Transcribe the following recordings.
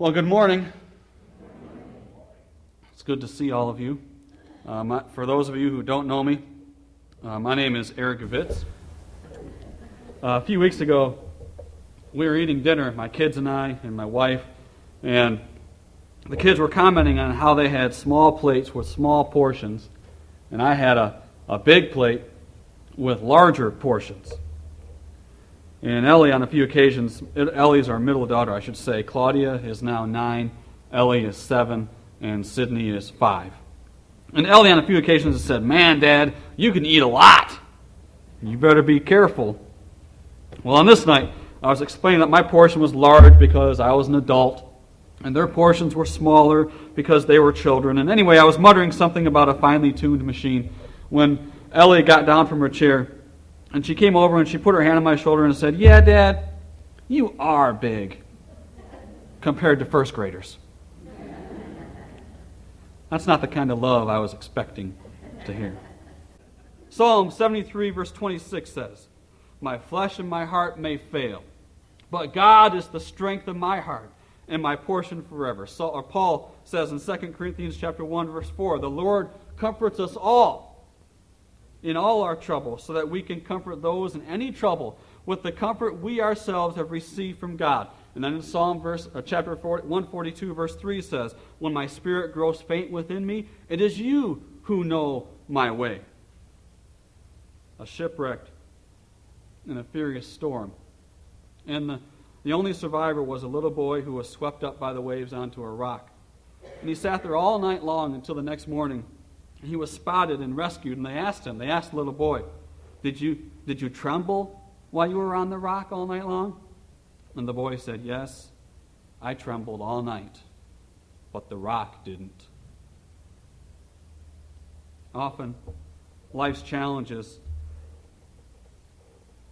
Well, good morning. It's good to see all of you. For those of you who don't know me, my name is Eric Vitz. A few weeks ago, we were eating dinner, my kids and I and my wife, and the kids were commenting on how they had small plates with small portions, and I had a big plate with larger portions. And Ellie, on a few occasions, Ellie's our middle daughter, I should say. Claudia is now 9, Ellie is 7, and Sydney is 5. And Ellie, on a few occasions, has said, "Man, Dad, you can eat a lot. You better be careful." Well, on this night, I was explaining that my portion was large because I was an adult, and their portions were smaller because they were children. And anyway, I was muttering something about a finely tuned machine when Ellie got down from her chair. And she came over and she put her hand on my shoulder and said, "Yeah, Dad, you are big compared to first graders." That's not the kind of love I was expecting to hear. Psalm 73 verse 26 says, "My flesh and my heart may fail, but God is the strength of my heart and my portion forever." Paul says in 2 Corinthians chapter 1 verse 4, "The Lord comforts us all in all our trouble, so that we can comfort those in any trouble with the comfort we ourselves have received from God." And then in chapter 142, verse 3 says, "When my spirit grows faint within me, it is you who know my way." A shipwreck in a furious storm. And the only survivor was a little boy who was swept up by the waves onto a rock. And he sat there all night long until the next morning. He was spotted and rescued, and they asked the little boy, did you tremble while you were on the rock all night long?" And the boy said, "Yes, I trembled all night, but the rock didn't." Often, life's challenges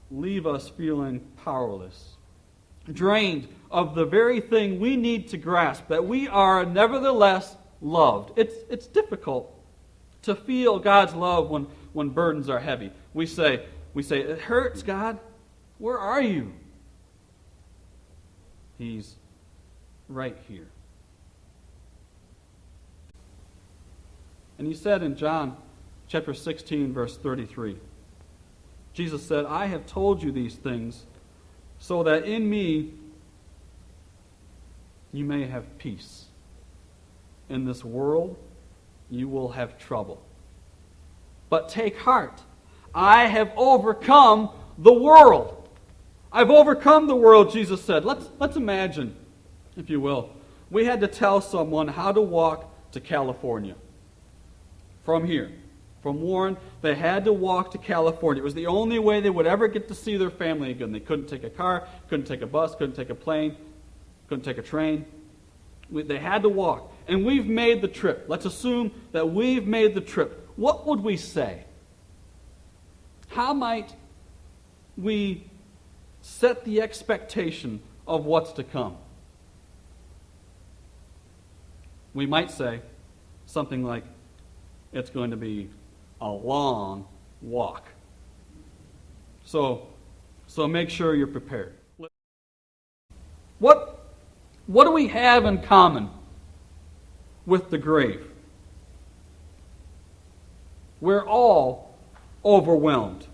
leave us feeling powerless, drained of the very thing we need to grasp, that we are nevertheless loved. It's difficult to feel God's love when burdens are heavy. We say, "It hurts, God. Where are you?" He's right here. And he said in John chapter 16, verse 33, Jesus said, "I have told you these things so that in me you may have peace. In this world you will have trouble. But take heart, I have overcome the world." I've overcome the world, Jesus said. Let's imagine, if you will, we had to tell someone how to walk to California. From here, from Warren, they had to walk to California. It was the only way they would ever get to see their family again. They couldn't take a car, couldn't take a bus, couldn't take a plane, couldn't take a train. They had to walk. And we've made the trip. Let's assume that we've made the trip. What would we say? How might we set the expectation of what's to come? We might say something like, "It's going to be a long walk. So make sure you're prepared." What do we have in common with the grave? We're all overwhelmed.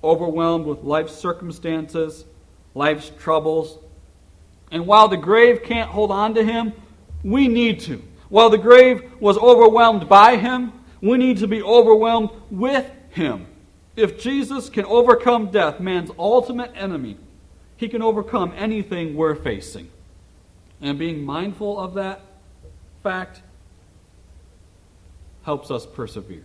Overwhelmed with life's circumstances, life's troubles. And while the grave can't hold on to him, we need to. While the grave was overwhelmed by him, we need to be overwhelmed with him. If Jesus can overcome death, man's ultimate enemy, he can overcome anything we're facing. And being mindful of that fact helps us persevere.